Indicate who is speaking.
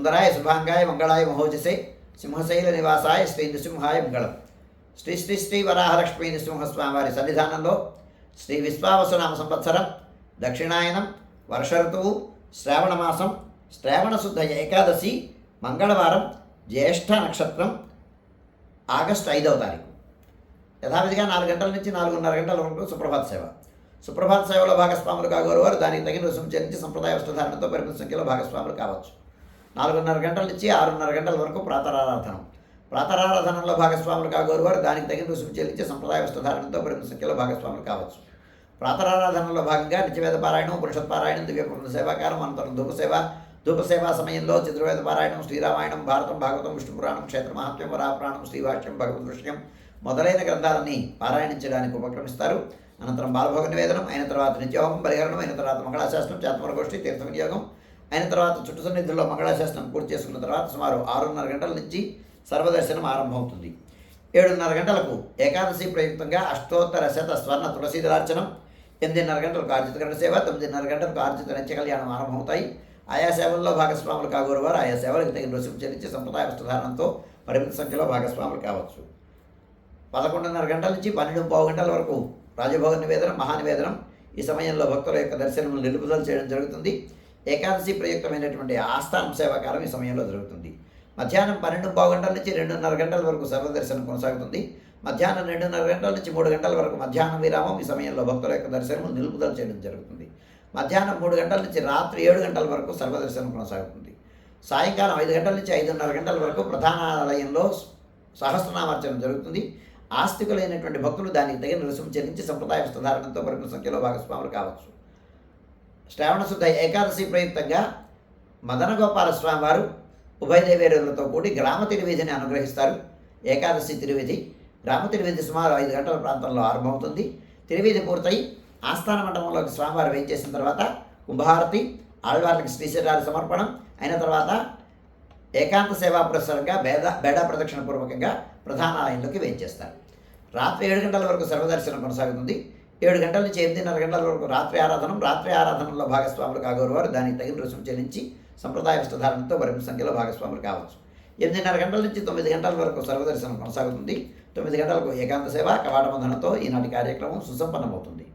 Speaker 1: సుందరాయ శుభాంగాయ మంగళాయ మహోజసే సింహశైల నివాసాయ శ్రీ నృసింహాయ మంగళం. శ్రీ శ్రీ శ్రీ వరాహలక్ష్మీ నృసింహస్వామివారి సన్నిధానంలో శ్రీ విశ్వావసునామ సంవత్సరం దక్షిణాయనం వర్ష ఋతువు శ్రావణమాసం శ్రావణ శుద్ధ ఏకాదశి మంగళవారం జ్యేష్ఠ నక్షత్రం ఆగస్టు 5వ తారీఖు యథావిధిగా 4 గంటల నుంచి 4:30 గంటల వరకు సుప్రభాత సేవ. సుప్రభాత సేవలో భాగస్వాములు కాగోరు వారు దానికి తగిన రుసుము చెల్లించి సంప్రదాయ వస్త్రధారణతో పరిమిత సంఖ్యలో భాగస్వాములు కావచ్చు. 4:30 గంటల నుంచి 6:30 గంటల వరకు ప్రాతరారాధనం. ప్రాతరారాధనలో భాగస్వాములు కాగోరు వారు దానికి తగిన రుసుము చెల్లించి సంప్రదాయ వస్త్రధారణతో పరిమిత సంఖ్యలో భాగస్వాములు కావచ్చు. ప్రాతరారాధనలో భాగంగా నిత్యవేద పారాయణం, పురుషత్ పారాయణం, దివ్యపురుష సేవాకారం, అనంతరం ధూపసేవ సమయంలో చతుర్వేద పారాయణం, శ్రీరామాయణం, భారతం, భాగవతం, విష్ణు పురాణం, క్షేత్ర మహాత్మ్యం, వరాపురాణం, శ్రీభాష్యం, భగవద్ దృశ్యం మొదలైన గ్రంథాలన్నీ పారాయణించడానికి ఉపక్రమిస్తారు. అనంతరం బాలభోగ నివేదనం అయిన తర్వాత నిత్యహోమం పరిహరణం అయిన తర్వాత మంగళాశాసనం, చాతుర్వర్గ గోష్ఠి, తీర్థ వినియోగం అయిన తర్వాత చుట్టు సన్నిధుల్లో మంగళాశాసనం పూర్తి చేసుకున్న తర్వాత సుమారు 6:30 గంటల నుంచి సర్వదర్శనం ఆరంభమవుతుంది. 7:30 గంటలకు ఏకాదశి ప్రయుక్తంగా అష్టోత్తర శత స్వర్ణ తులసీదలార్చనం, 8:30 గంటలకు ఆర్జిత గరుడ సేవ, 9:30 గంటలకు ఆర్జిత నిత్య కళ్యాణం ఆరంభమవుతాయి. ఆయా సేవల్లో భాగస్వాములు కాగోరు వారు ఆయా సేవలకు తగిన రుసుము చెల్లించి సంప్రదాయ వస్త్రధారణతో పరిమిత సంఖ్యలో భాగస్వాములు కావచ్చు. 11:30 గంటల నుంచి 12:15 గంటల వరకు రాజభోగ నివేదనం, మహానివేదనం. ఈ సమయంలో భక్తుల యొక్క దర్శనములు నిలుపుదల చేయడం జరుగుతుంది. ఏకాదశి ప్రయుక్తమైనటువంటి ఆస్థానం సేవాకాలం ఈ సమయంలో జరుగుతుంది. మధ్యాహ్నం 12:15 గంటల నుంచి 2:30 గంటల వరకు సర్వదర్శనం కొనసాగుతుంది. మధ్యాహ్నం 2:30 గంటల నుంచి 3 గంటల వరకు మధ్యాహ్నం విరామం. ఈ సమయంలో భక్తుల యొక్క దర్శనము నిలుపుదల చేయడం జరుగుతుంది. మధ్యాహ్నం 3 గంటల నుంచి రాత్రి 7 గంటల వరకు సర్వదర్శనం కొనసాగుతుంది. సాయంకాలం 5 గంటల నుంచి 5:30 గంటల వరకు ప్రధాన ఆలయంలో సహస్రనామార్చన జరుగుతుంది. ఆస్తికులైనటువంటి భక్తులు దానికి తగిన రుసుము చెల్లించి సంప్రదాయ వస్త్రధారణతో పరిమిత సంఖ్యలో భాగస్వాములు కావచ్చు. శ్రావణ శుద్ధ ఏకాదశి ప్రయుక్తంగా మదనగోపాల స్వామి వారు ఉభయ దేవేరులతో కూడి గ్రామ తిరువీధిని అనుగ్రహిస్తారు. ఏకాదశి తిరువీధి, గ్రామ తిరువీధి సుమారు 5 గంటల ప్రాంతంలో ఆరంభమవుతుంది. తిరువీధి పూర్తయి ఆస్థాన మండపంలోకి స్వామివారు వేయించేసిన తర్వాత కుంభహారతి, ఆళ్వార్లకి శ్రీశరీరాల సమర్పణం అయిన తర్వాత ఏకాంత సేవా పురస్సరంగా బేడా ప్రదక్షిణ పూర్వకంగా ప్రధాన ఆలయంలోకి వేయించేస్తారు. రాత్రి 7 గంటల వరకు సర్వదర్శనం కొనసాగుతుంది. 7 గంటల నుంచి 8:30 గంటల వరకు రాత్రి ఆరాధన. రాత్రి ఆరాధనలో భాగస్వాములు కాగోరు వారు దానికి తగిన రుసుము చెల్లించి సంప్రదాయ వస్త్రధారణతో పరిమిత సంఖ్యలో భాగస్వాములు కావచ్చు. 8:30 గంటల నుంచి 9 గంటల వరకు సర్వదర్శనం కొనసాగుతుంది. 9 గంటలకు ఏకాంత సేవ కవాటబంధనతో ఈనాటి కార్యక్రమం సుసంపన్నమవుతుంది.